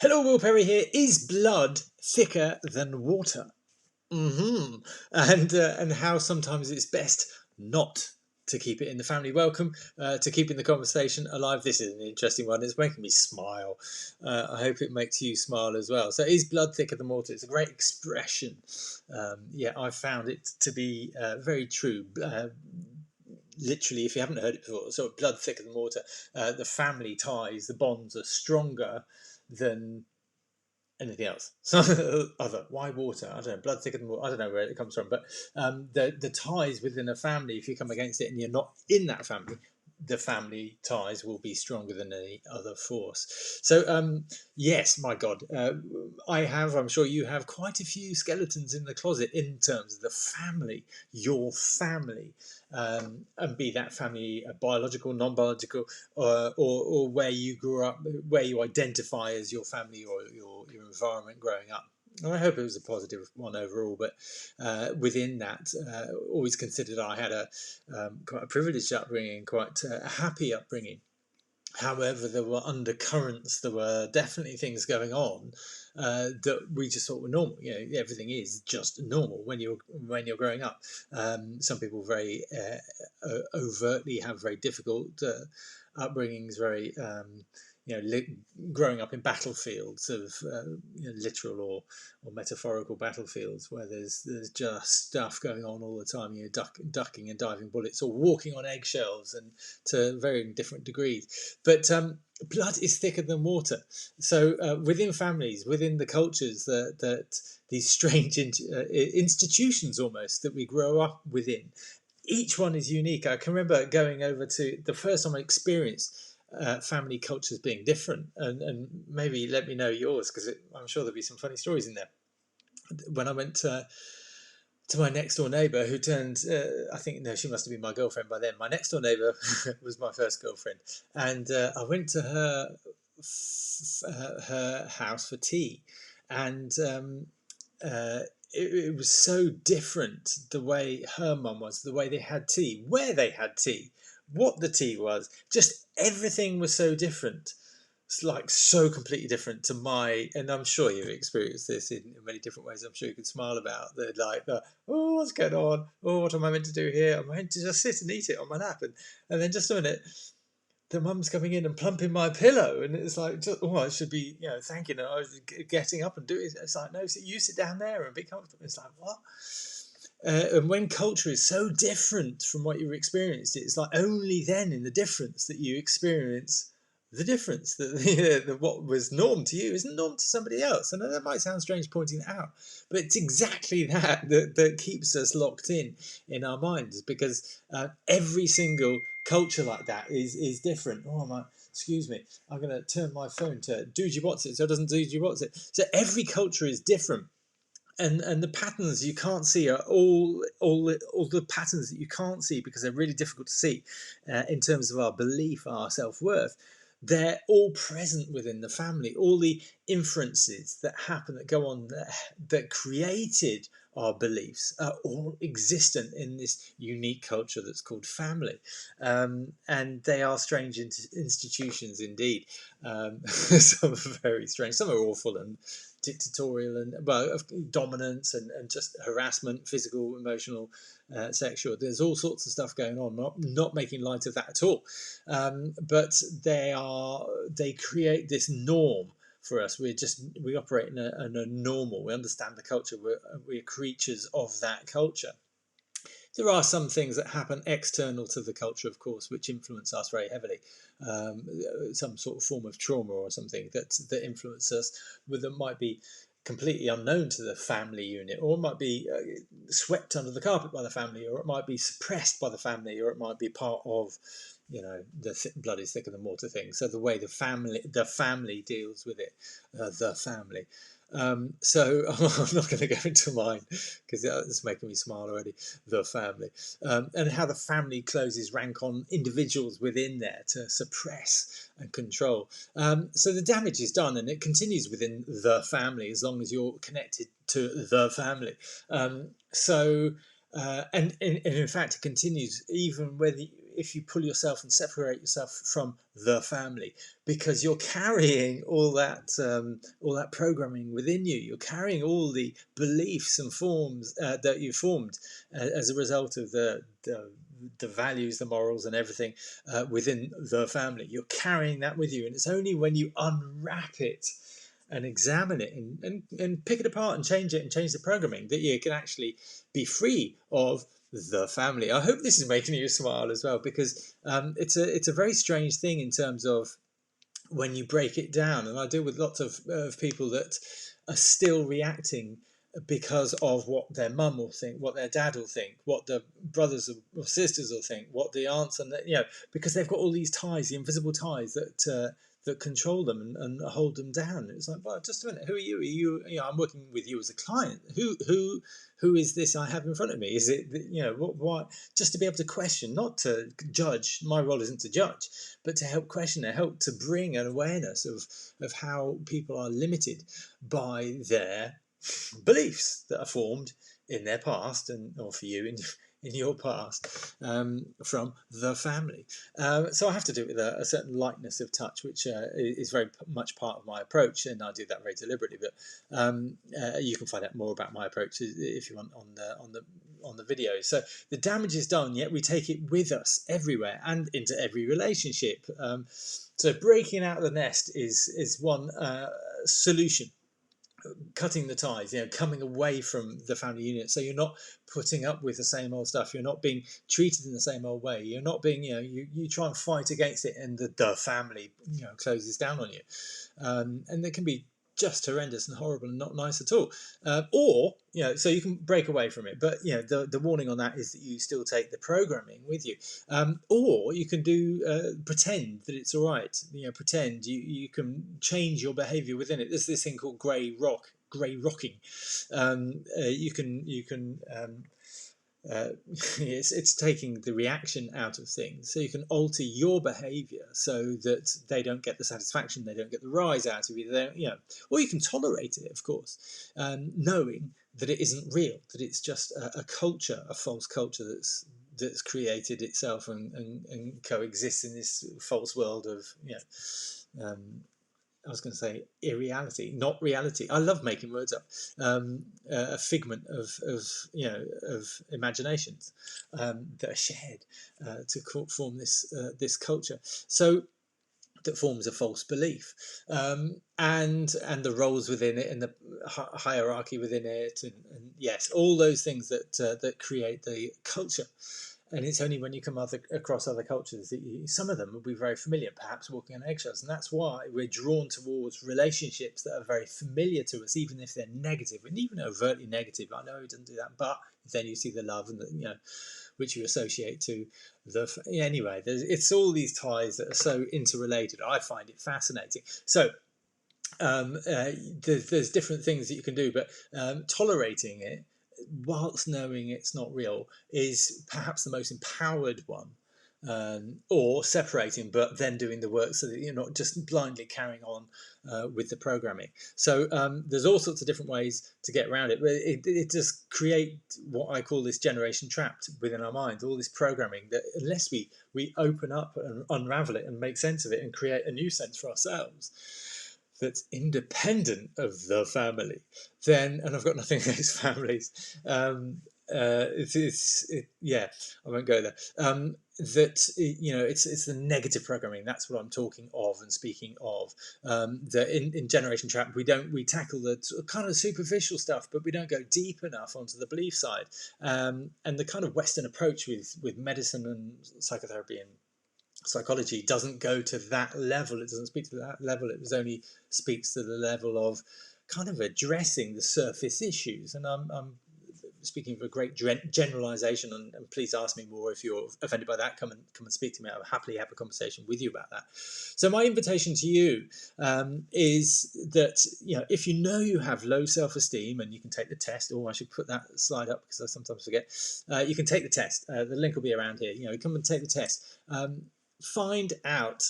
Hello, Will Perry here. Is blood thicker than water? And how sometimes it's best not to keep it in the family. Welcome to keeping the conversation alive. This is an interesting one. It's making me smile. I hope it makes you smile as well. So, is blood thicker than water? It's a great expression. Yeah, I've found it to be very true. Literally, if you haven't heard it before, so blood thicker than water. The family ties, the bonds are stronger than anything else. So other, why water? I don't know. Blood thicker than water. I don't know where it comes from, but the ties within a family, if you come against it and you're not in that family, the family ties will be stronger than any other force. So yes, my God, I'm sure you have quite a few skeletons in the closet in terms of the family, your family, and be that family biological, non-biological, or where you grew up, where you identify as your family or your environment growing up. And I hope it was a positive one overall, but within that, always considered I had quite a privileged upbringing, quite a happy upbringing. However, there were undercurrents. There were definitely things going on that we just thought were normal. You know, everything is just normal when you're growing up. Some people very overtly have very difficult upbringings, very growing up in battlefields of literal or metaphorical battlefields where there's just stuff going on all the time. Ducking and diving bullets, or walking on eggshells, and to varying different degrees. But blood is thicker than water. So within families, within the cultures that these strange institutions almost that we grow up within, each one is unique. I can remember going over to the first time I experienced family cultures being different, and maybe let me know yours, because I'm sure there'll be some funny stories in there. When I went to my next door neighbour, who turned, I think, no, she must have been my girlfriend by then. My next door neighbour was my first girlfriend, and I went to her house for tea, and it was so different, the way her mum was, the way they had tea, where they had tea, what the tea was, just everything was so different. It's like so completely different to and I'm sure you've experienced this in many different ways. I'm sure you could smile about oh, what's going on? Oh, what am I meant to do here? I'm meant to just sit and eat it on my lap, and then just a minute, the mum's coming in and plumping my pillow, and it's like, I should be, thanking her. I was getting up and doing it. It's like, no, you sit down there and be comfortable. It's like, what? And when culture is so different from what you've experienced, it's like only then in the difference that you experience the difference, that what was norm to you isn't norm to somebody else. And that might sound strange pointing that out, but it's exactly that keeps us locked in our minds, because every single culture like that is different. Excuse me, I'm going to turn my phone to doogie what's it so it doesn't doogie what's it. So every culture is different, and the patterns you can't see are all the patterns that you can't see, because they're really difficult to see in terms of our belief, our self-worth. They're all present within the family. All the inferences that happen, that go on, that created our beliefs, are all existent in this unique culture that's called family. And they are strange institutions indeed. Some are very strange, some are awful and dictatorial, and dominance, and just harassment, physical, emotional, sexual. There's all sorts of stuff going on. Not making light of that at all, but they create this norm for us. We operate in a normal. We understand the culture. We're creatures of that culture. There are some things that happen external to the culture, of course, which influence us very heavily. Some sort of form of trauma or something that influence us, that might be completely unknown to the family unit, or it might be swept under the carpet by the family, or it might be suppressed by the family, or it might be part of the blood is thicker than water thing. So the way the family deals with it, the family. So I'm not going to go into mine, because it's making me smile already. The family, and how the family closes rank on individuals within there to suppress and control. So the damage is done, and it continues within the family as long as you're connected to the family. And in fact, it continues even if you pull yourself and separate yourself from the family, because you're carrying all that programming within you. You're carrying all the beliefs and forms that you formed as a result of the values, the morals, and everything within the family. You're carrying that with you, and it's only when you unwrap it and examine it and pick it apart and change it and change the programming that you can actually be free of the family. I hope this is making you smile as well, because it's a very strange thing in terms of when you break it down. And I deal with lots of people that are still reacting because of what their mum will think, what their dad will think, what the brothers or sisters will think, what the aunts and because they've got all these ties, the invisible ties that control them and hold them down. It's like, well, just a minute, who are you? Are you? I'm working with you as a client. Who is this I have in front of me? Is it what? Just to be able to question, not to judge. My role isn't to judge, but to help question and help to bring an awareness of how people are limited by their beliefs that are formed in their past, or for you in your past, from the family. So I have to do it with a certain lightness of touch, which is very much part of my approach, and I do that very deliberately. But you can find out more about my approach if you want on the video. So the damage is done, yet we take it with us everywhere and into every relationship. So breaking out of the nest is one solution. Cutting the ties, coming away from the family unit, so you're not putting up with the same old stuff. You're not being treated in the same old way. You're not being, you try and fight against it, and the family, closes down on you, and it can be just horrendous and horrible and not nice at all. Or, so you can break away from it, but the warning on that is that you still take the programming with you. Or you can do pretend that it's all right. Pretend you can change your behaviour within it. There's this thing called grey rocking. You can it's taking the reaction out of things, so you can alter your behaviour so that they don't get the satisfaction, they don't get the rise out of you. Or you can tolerate it, of course, knowing that it isn't real, that it's just a culture, a false culture that's created itself and coexists in this false world of I was going to say irreality, not reality. I love making words up. A figment of imaginations that are shared to form this culture. So that forms a false belief, and the roles within it, and the hierarchy within it, and yes, all those things that create the culture. And it's only when you come across other cultures that some of them will be very familiar, perhaps walking on eggshells. And that's why we're drawn towards relationships that are very familiar to us, even if they're negative, and even overtly negative. I know it doesn't do that, but then you see the love and which you associate to anyway. It's all these ties that are so interrelated. I find it fascinating. So there's different things that you can do, but tolerating it whilst knowing it's not real is perhaps the most empowered one. Or separating, but then doing the work so that you're not just blindly carrying on with the programming. So there's all sorts of different ways to get around it. But it just create what I call this generation trapped within our minds, all this programming that unless we open up and unravel it and make sense of it and create a new sense for ourselves that's independent of the family, then, and I've got nothing against families, I won't go there. That it's the negative programming. That's what I'm talking of and speaking of. That in Generation Trap we tackle the kind of superficial stuff, but we don't go deep enough onto the belief side. And the kind of Western approach with medicine and psychotherapy and psychology doesn't go to that level. It doesn't speak to that level. It only speaks to the level of kind of addressing the surface issues. And I'm speaking of a great generalization, and please ask me more if you're offended by that. Come and speak to me. I'll happily have a conversation with you about that. So my invitation to you is that if you have low self-esteem, and you can take the test. Or I should put that slide up because I sometimes forget. You can take the test. The link will be around here. Come and take the test. find out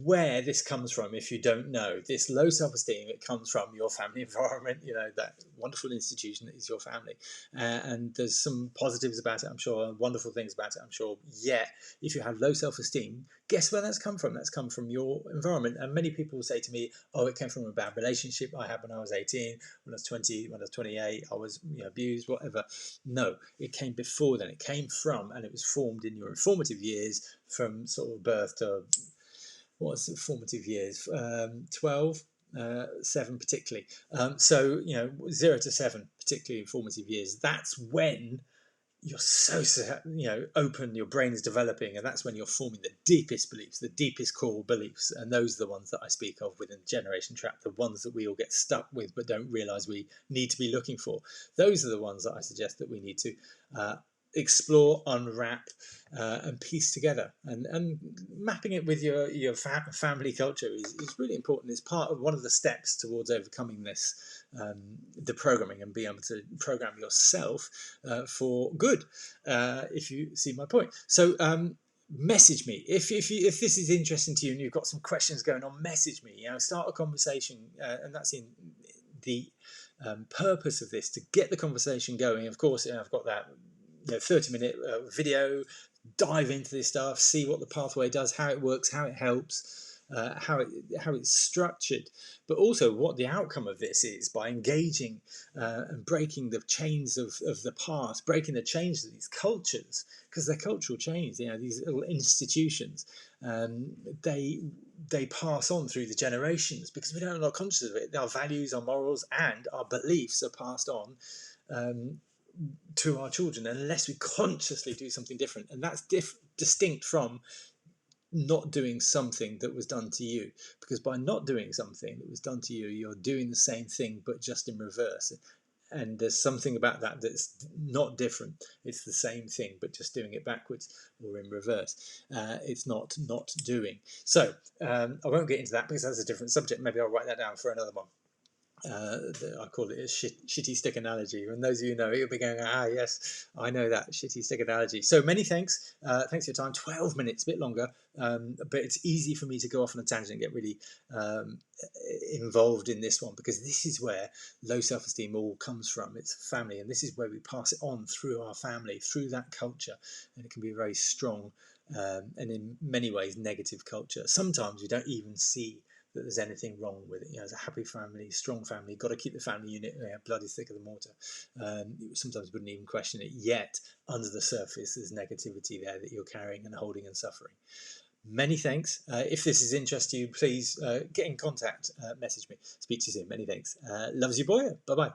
where this comes from. If you don't know, this low self-esteem, it comes from your family environment, that wonderful institution that is your family. And there's some positives about it, I'm sure, and wonderful things about it, I'm sure. Yet if you have low self-esteem, guess where that's come from? That's come from your environment. And many people will say to me, oh, it came from a bad relationship I had when I was 18, when I was 20, when I was 28, I was abused, whatever. No, it came before then. It came from, and it was formed in your informative years, from sort of birth to, what's the formative years? 12, 7 particularly. So, 0 to 7, particularly in formative years. That's when you're so open, your brain is developing, and that's when you're forming the deepest beliefs, the deepest core beliefs. And those are the ones that I speak of within the generation trap, the ones that we all get stuck with but don't realize we need to be looking for. Those are the ones that I suggest that we need to explore, unwrap, and piece together. And mapping it with your family culture is really important. It's part of one of the steps towards overcoming this, the programming, and being able to program yourself for good, if you see my point. So message me if this is interesting to you and you've got some questions going on. Message me, start a conversation, and that's in the purpose of this, to get the conversation going. Of course, I've got that 30-minute video, dive into this stuff, see what the pathway does, how it works, how it helps, how it's structured, but also what the outcome of this is by engaging and breaking the chains of the past, breaking the chains of these cultures, because they're cultural chains. These little institutions, they pass on through the generations because we're not conscious of it. Our values, our morals, and our beliefs are passed on to our children unless we consciously do something different. And that's distinct from not doing something that was done to you, because by not doing something that was done to you, you're doing the same thing but just in reverse. And there's something about that that's not different. It's the same thing but just doing it backwards or in reverse. It's not doing. So I won't get into that because that's a different subject. Maybe I'll write that down for another one. I call it a shitty stick analogy. And those of you know it, you'll be going, yes, I know that shitty stick analogy. So many thanks. Thanks for your time. 12 minutes, a bit longer, but it's easy for me to go off on a tangent and get really involved in this one, because this is where low self-esteem all comes from. It's family, and this is where we pass it on through our family, through that culture, and it can be a very strong and in many ways negative culture. Sometimes we don't even see that there's anything wrong with it. It's a happy family, strong family, got to keep the family unit bloody thicker than mortar. Sometimes you wouldn't even question it, yet under the surface there's negativity there that you're carrying and holding and suffering. Many thanks. If this is interest to you, please get in contact, message me. Speak to you soon. Many thanks. Loves you, boy. Bye-bye.